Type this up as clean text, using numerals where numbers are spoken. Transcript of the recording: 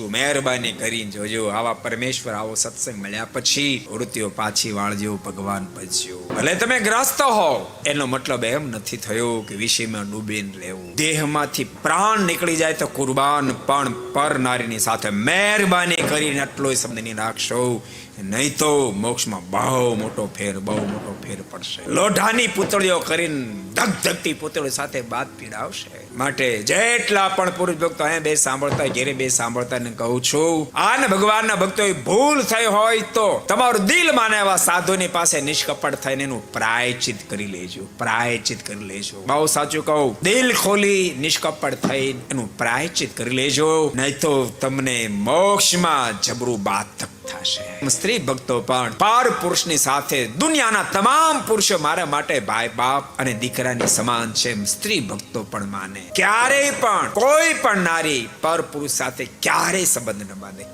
છું, મહેરબાની કરીને જોજો. આવા પરમેશ્વર, આવો સત્સંગ મળ્યા પછી વૃત્તિઓ પાછી વાળજો, ભગવાન ભજ્યો. ભલે તમે ગ્રસ્ત હો, એનો મતલબ એમ નથી થયો કે વિષયમાં ડૂબીને રહેવું. દેહમાંથી પ્રાણ નીકળી જાય તો કુરબાન પણ પર નારીની સાથે મહેરબાની કરીને આટલો શબ્દ નહીં રાખશો, નહીં તો મોક્ષમાં બહુ મોટો ફેર પડશે. લોઢાની પૂતળીઓ કરીને ધગધગતી પૂતળીઓ સાથે બાદ પીડાવશે. માટે જેટલા પણ પુરુષ ભક્તો અહીંયા બે સાંભળતા, ઘેરે બે સાંભળતા ને કહું છું, આને ભગવાનના ભક્તો ભૂલ થઈ હોય તો તમારું દિલ માને એવા સાધુની પાસે નિષ્કપટ થઈને એનું પ્રાયચિત કરી લેજો. બહુ સાચું કહું, દિલ ખોલી નિષ્કપટ થઈ એનું પ્રાયચિત કરી લેજો, નહીં તો તમને મોક્ષમાં જબરું બાધક થશે. સ્ત્રી ભક્તો પણ પાર પુરુષની સાથે દુનિયાના તમામ પુરુષો મારા માટે ભાઈ, બાપ અને દીકરાની સમાન છે. સ્ત્રી ભક્તો પણ માને. ક્યારેય પણ કોઈ પણ નારી પર પુરુષ સાથે ક્યારેય સંબંધ ન બાંધે,